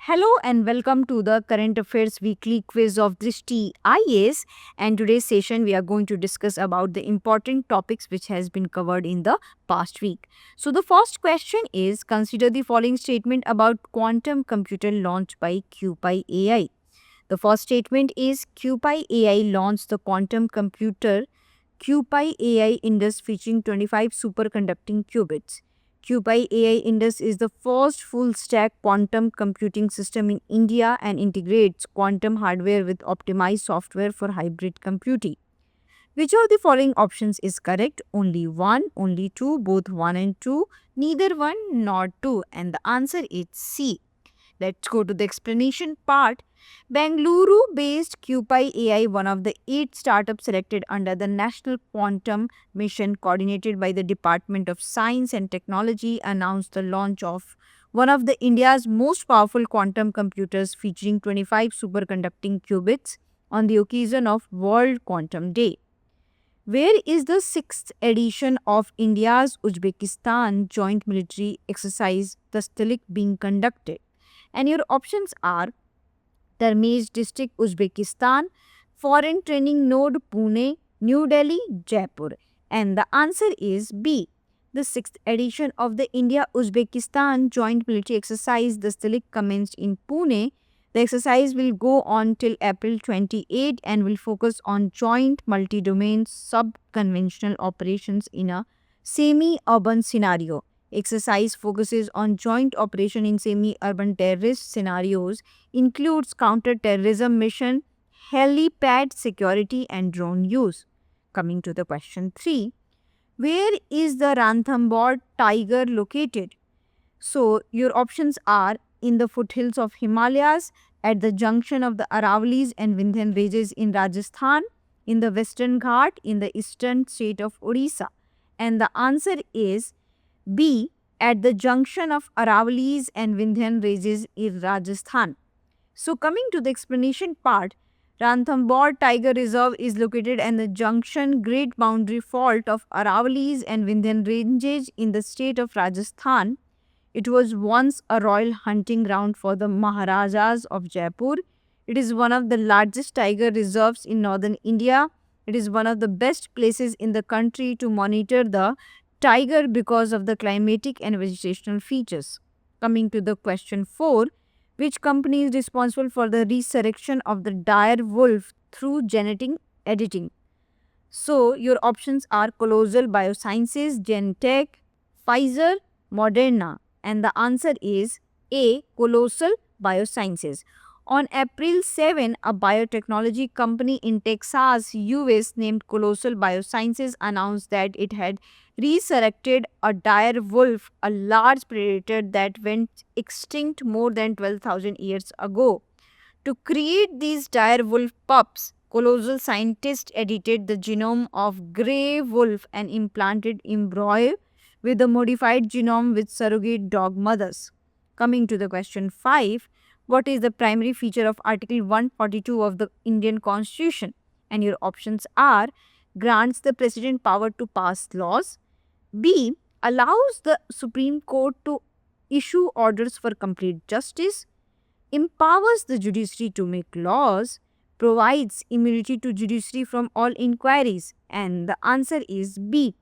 Hello and welcome to the Current Affairs Weekly Quiz of Drishti IAS. And today's session we are going to discuss about the important topics which has been covered in the past week. So the first question is, consider the following statement about quantum computer launched by QPi AI. The first statement is QPi AI launched the quantum computer QPi AI Indus featuring 25 superconducting qubits. QPi AI Indus is the first full-stack quantum computing system in India and integrates quantum hardware with optimized software for hybrid computing. Which of the following options is correct? Only one, only two, both one and two, neither one nor two, and the answer is C. Let's go to the explanation part. Bangalore-based QPi AI, one of the 8 startups selected under the National Quantum Mission coordinated by the Department of Science and Technology, announced the launch of one of the India's most powerful quantum computers featuring 25 superconducting qubits on the occasion of World Quantum Day. Where is the 6th edition of India's Uzbekistan joint military exercise, the Stalik, being conducted? And your options are Termez district, Uzbekistan, Foreign Training Node, Pune, New Delhi, Jaipur. And the answer is B. The 6th edition of the India-Uzbekistan joint military exercise, the Stalik, commenced in Pune. The exercise will go on till April 28 and will focus on joint multi-domain sub-conventional operations in a semi-urban scenario. Exercise focuses on joint operation in semi-urban terrorist scenarios, includes counter-terrorism mission, helipad security and drone use. Coming to the question 3. Where is the Ranthambore tiger located? So, your options are in the foothills of Himalayas, at the junction of the Aravallis and Vindhyan ranges in Rajasthan, in the Western Ghat, in the eastern state of Odisha. And the answer is B. At the junction of Aravallis and Vindhyan ranges in Rajasthan. So, coming to the explanation part, Ranthambore Tiger Reserve is located at the junction Great Boundary Fault of Aravallis and Vindhyan ranges in the state of Rajasthan. It was once a royal hunting ground for the Maharajas of Jaipur. It is one of the largest tiger reserves in northern India. It is one of the best places in the country to monitor the tiger because of the climatic and vegetational features. Coming to the question 4, which company is responsible for the resurrection of the dire wolf through genetic editing? So, your options are Colossal Biosciences, Genentech, Pfizer, Moderna, and the answer is A. Colossal Biosciences. On April 7, a biotechnology company in Texas, US named Colossal Biosciences announced that it had resurrected a dire wolf, a large predator that went extinct more than 12,000 years ago. To create these dire wolf pups, Colossal scientists edited the genome of grey wolf and implanted embryo with a modified genome with surrogate dog mothers. Coming to the question 5, what is the primary feature of Article 142 of the Indian Constitution? And your options are grants the President power to pass laws, B. allows the Supreme Court to issue orders for complete justice, empowers the judiciary to make laws, provides immunity to judiciary from all inquiries, and the answer is B.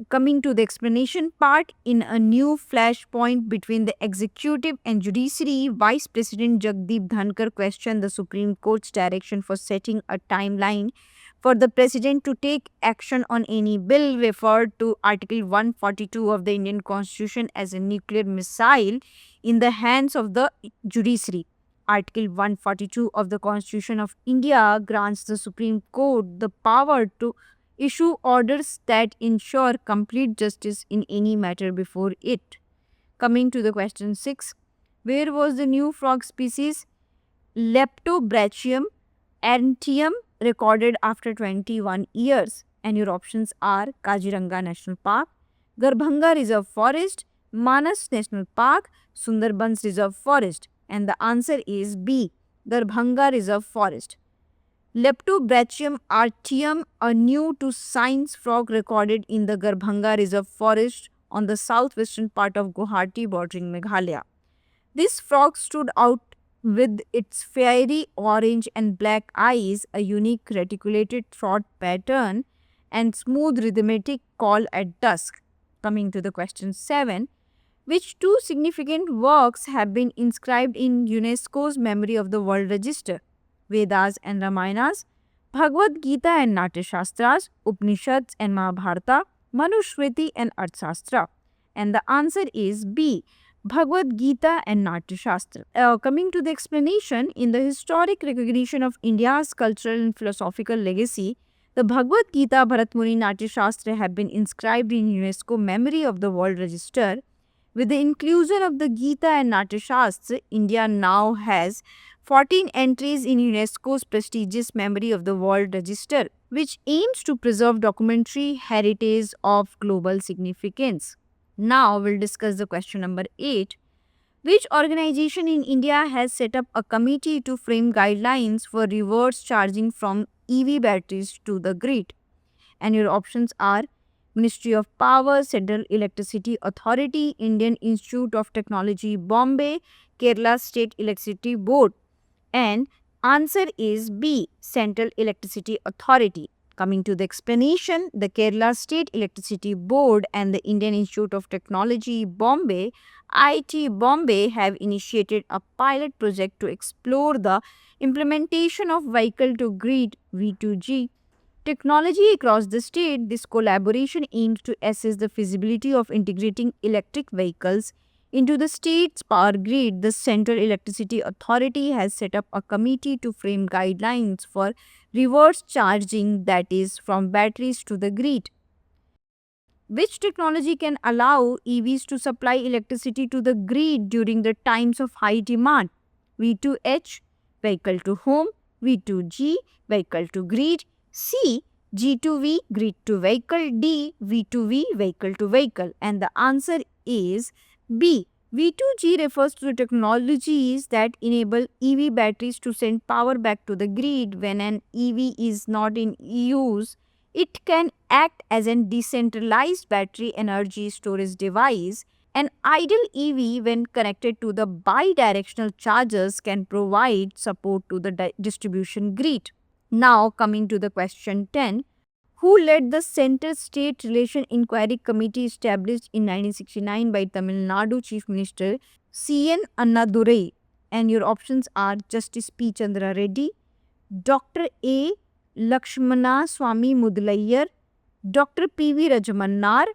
Coming to the explanation part, in a new flashpoint between the executive and judiciary, Vice President Jagdeep Dhankar questioned the Supreme Court's direction for setting a timeline for the President to take action on any bill, referred to Article 142 of the Indian Constitution as a nuclear missile in the hands of the judiciary. Article 142 of the Constitution of India grants the Supreme Court the power to issue orders that ensure complete justice in any matter before it. Coming to the question 6, where was the new frog species Leptobrachium antium recorded after 21 years? And your options are Kaziranga National Park, Garbhanga Reserve Forest, Manas National Park, Sundarbans Reserve Forest. And the answer is B. Garbhanga Reserve Forest. Leptobrachium artium, a new to science frog recorded in the Garbhanga Reserve Forest on the southwestern part of Guwahati bordering Meghalaya. This frog stood out with its fiery orange and black eyes, a unique reticulated throat pattern, and smooth rhythmic call at dusk. Coming to the question 7, which two significant works have been inscribed in UNESCO's Memory of the World Register? Vedas and Ramayanas, Bhagavad Gita and Natya Shastras, Upanishads and Mahabharata, Manusmriti and Arthashastra. And the answer is B. Bhagavad Gita and Natya Shastra. Coming to the explanation, in the historic recognition of India's cultural and philosophical legacy, the Bhagavad Gita, Bharat Muni, Natya Shastra have been inscribed in UNESCO Memory of the World Register. With the inclusion of the Gita and Natya Shastra, India now has 14 entries in UNESCO's prestigious Memory of the World Register, which aims to preserve documentary heritage of global significance. Now we'll discuss the question number 8. Which organization in India has set up a committee to frame guidelines for reverse charging from EV batteries to the grid? And your options are Ministry of Power, Central Electricity Authority, Indian Institute of Technology, Bombay, Kerala State Electricity Board. And answer is B, Central Electricity Authority. Coming to the explanation, the Kerala State Electricity Board and the Indian Institute of Technology, Bombay, IIT Bombay, have initiated a pilot project to explore the implementation of vehicle to grid V2G technology across the state. This collaboration aims to assess the feasibility of integrating electric vehicles into the state's power grid. The Central Electricity Authority has set up a committee to frame guidelines for reverse charging, that is, from batteries to the grid. Which technology can allow EVs to supply electricity to the grid during the times of high demand? V2H, vehicle to home, V2G, vehicle to grid, C, G2V, grid to vehicle, D, V2V, vehicle to vehicle. And the answer is B. V2G refers to the technologies that enable EV batteries to send power back to the grid when an EV is not in use. It can act as a decentralized battery energy storage device. An idle EV, when connected to the bidirectional chargers, can provide support to the distribution grid. Now, coming to the question 10, who led the Center-State Relation Inquiry Committee established in 1969 by Tamil Nadu Chief Minister C.N. Annadurai? And your options are Justice P. Chandra Reddy, Dr. A. Lakshmana Swamy Mudaliar, Dr. P.V. Rajamannar,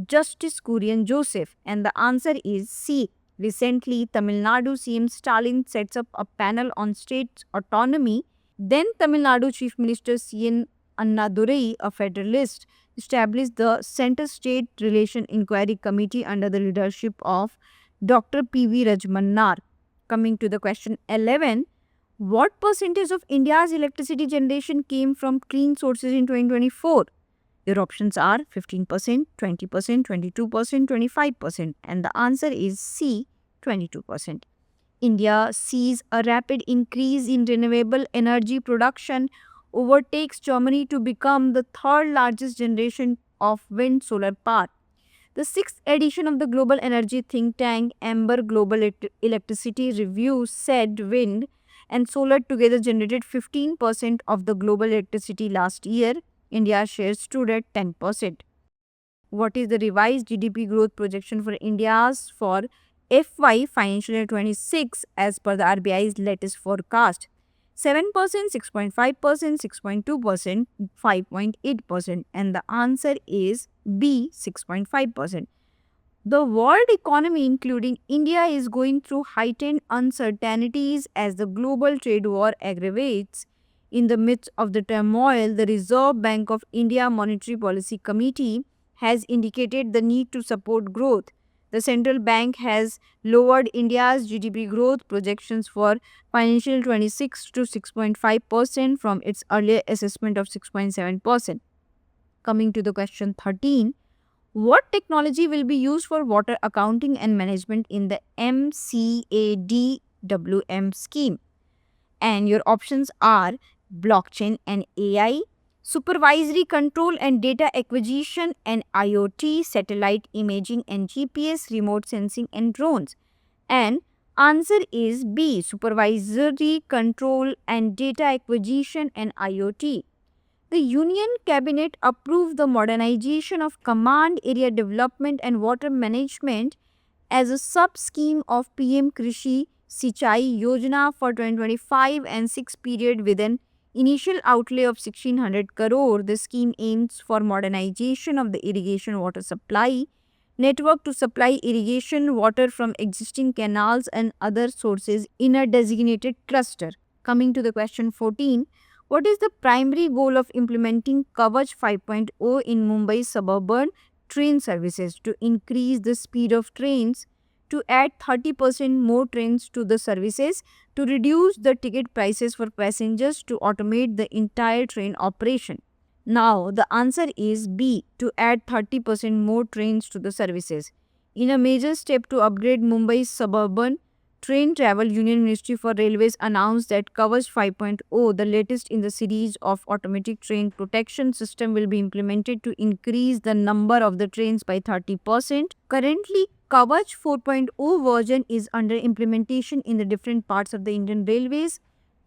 Justice Kurian Joseph. And the answer is C. Recently, Tamil Nadu CM Stalin sets up a panel on state autonomy. Then Tamil Nadu Chief Minister C.N. Annadurai, a federalist, established the Center-State Relation Inquiry Committee under the leadership of Dr. P.V. Rajamannar. Coming to the question 11, what percentage of India's electricity generation came from clean sources in 2024? Your options are 15%, 20%, 22%, 25%, and the answer is C, 22%. India sees a rapid increase in renewable energy production, overtakes Germany to become the third largest generation of wind solar power. The sixth edition of the global energy think tank Amber Global Electricity Review said wind and solar together generated 15% of the global electricity last year. India's share stood at 10%. What is the revised GDP growth projection for India's for FY financial year 26 as per the RBI's latest forecast? 7%, 6.5%, 6.2%, 5.8%, and the answer is B, 6.5%. The world economy, including India, is going through heightened uncertainties as the global trade war aggravates. In the midst of the turmoil, the Reserve Bank of India Monetary Policy Committee has indicated the need to support growth. The central bank has lowered India's GDP growth projections for financial 26 to 6.5% from its earlier assessment of 6.7%. Coming to the question 13, what technology will be used for water accounting and management in the MCADWM scheme? And your options are blockchain and AI, supervisory control and data acquisition and IoT, satellite imaging and GPS, remote sensing and drones. And Answer is B. Supervisory control and data acquisition and IoT. The Union Cabinet approved the modernization of Command Area Development and Water Management as a sub-scheme of PM Krishi Sichai Yojana for 2025 and 6 period with an initial outlay of 1600 crore. The scheme aims for modernization of the irrigation water supply network to supply irrigation water from existing canals and other sources in a designated cluster. Coming to the question 14, what is the primary goal of implementing Kavach 5.0 in Mumbai suburban train services? To increase the speed of trains, to add 30% more trains to the services, to reduce the ticket prices for passengers, to automate the entire train operation. Now, the answer is B, to add 30% more trains to the services. In a major step to upgrade Mumbai's suburban train travel, Union Ministry for Railways announced that Kavach 5.0, the latest in the series of automatic train protection system, will be implemented to increase the number of the trains by 30%. Currently, Kavach 4.0 version is under implementation in the different parts of the Indian Railways.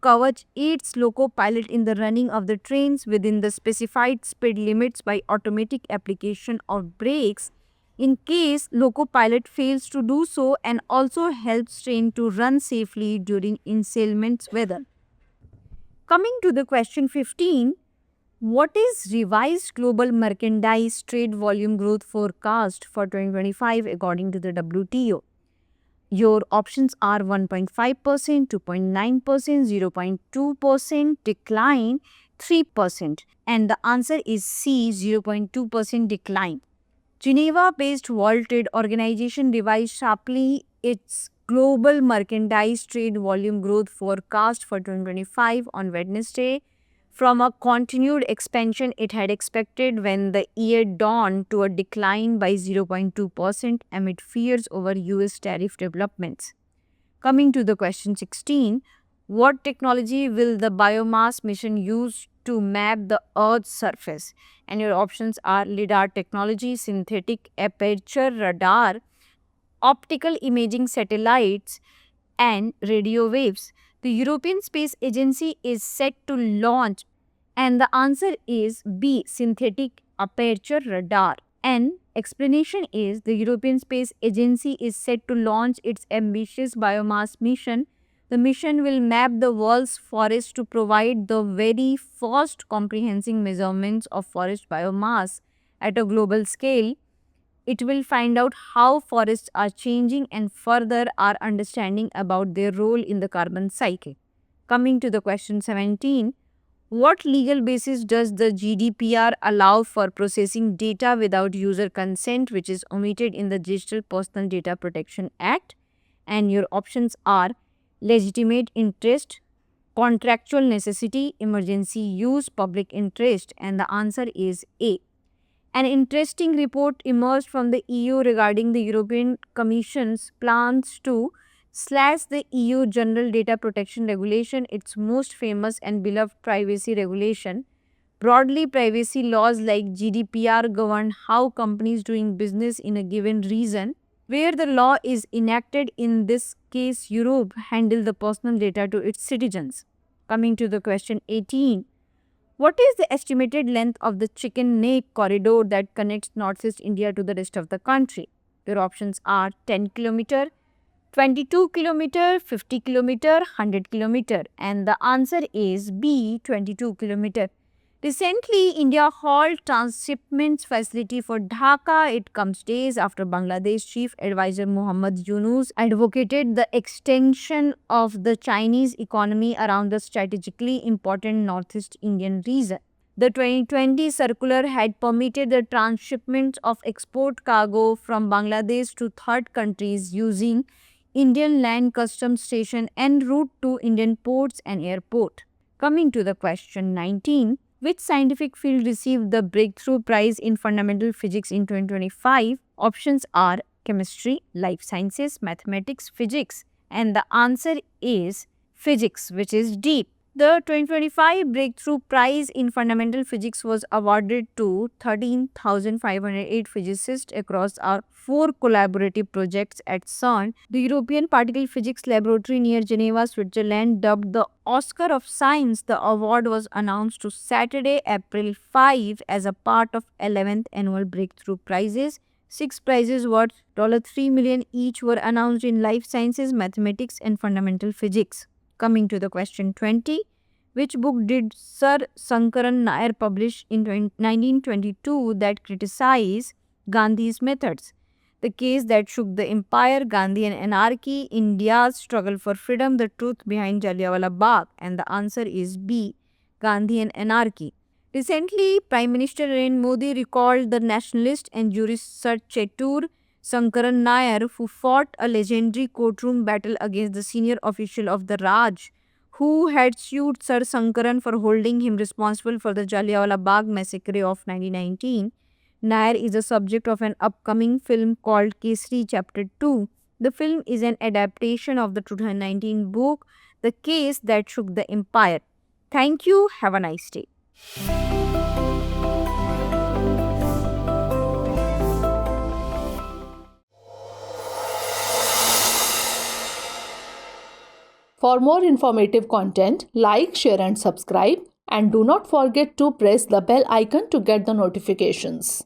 Kavach aids loco pilot in the running of the trains within the specified speed limits by automatic application of brakes in case loco pilot fails to do so, and also helps train to run safely during inclement weather. Coming to the question 15, what is revised global merchandise trade volume growth forecast for 2025 according to the WTO? Your options are 1.5%, 2.9%, 0.2%, decline 3%, and the answer is C, 0.2% decline. Geneva-based World Trade Organization revised sharply its global merchandise trade volume growth forecast for 2025 on Wednesday from a continued expansion it had expected when the year dawned to a decline by 0.2% amid fears over US tariff developments. Coming to the question 16, what technology will the biomass mission use to map the Earth's surface? And your options are LIDAR technology, synthetic aperture radar, optical imaging satellites, and radio waves. The European Space Agency is set to launch, and the answer is B, synthetic aperture radar. And explanation is the European Space Agency is set to launch its ambitious biomass mission. The mission will map the world's forests to provide the very first comprehensive measurements of forest biomass at a global scale. It will find out how forests are changing and further our understanding about their role in the carbon cycle. Coming to the question 17, what legal basis does the GDPR allow for processing data without user consent, which is omitted in the Digital Personal Data Protection Act? And your options are legitimate interest, contractual necessity, emergency use, public interest, and the answer is A. An interesting report emerged from the EU regarding the European Commission's plans to slash the EU General Data Protection Regulation, its most famous and beloved privacy regulation. Broadly, privacy laws like GDPR govern how companies doing business in a given region. Where the law is enacted, in this case Europe, handle the personal data to its citizens. Coming to the question 18, what is the estimated length of the chicken neck corridor that connects northeast India to the rest of the country? Your options are 10 km, 22 km, 50 km, 100 km, and the answer is B, 22 km. Recently, India halted transshipment facility for Dhaka. It comes days after Bangladesh Chief Advisor Muhammad Yunus advocated the extension of the Chinese economy around the strategically important Northeast Indian region. The 2020 circular had permitted the transshipment of export cargo from Bangladesh to third countries using Indian Land Customs Station en route to Indian ports and airport. Coming to the question 19, which scientific field received the Breakthrough Prize in Fundamental Physics in 2025? Options are chemistry, life sciences, mathematics, physics, and the answer is physics, which is D. The 2025 Breakthrough Prize in Fundamental Physics was awarded to 13,508 physicists across our 4 collaborative projects at CERN. The European Particle Physics Laboratory near Geneva, Switzerland, dubbed the Oscar of Science. The award was announced to Saturday, April 5 as a part of 11th Annual Breakthrough Prizes. 6 prizes worth $3 million each were announced in life sciences, mathematics, and fundamental physics. Coming to the question 20, which book did Sir Sankaran Nair publish in 1922 that criticized Gandhi's methods? The Case That Shook the Empire, Gandhi and Anarchy, India's Struggle for Freedom, The Truth Behind Jallianwala Bagh. And the answer is B, Gandhi and Anarchy. Recently, Prime Minister Narendra Modi recalled the nationalist and jurist Sir Chetur Sankaran Nair, who fought a legendary courtroom battle against the senior official of the Raj, who had sued Sir Sankaran for holding him responsible for the Jallianwala Bagh massacre of 1919. Nair is the subject of an upcoming film called Kesari Chapter 2. The film is an adaptation of the 2019 book, The Case That Shook the Empire. Thank you. Have a nice day. For more informative content, like, share and subscribe, and do not forget to press the bell icon to get the notifications.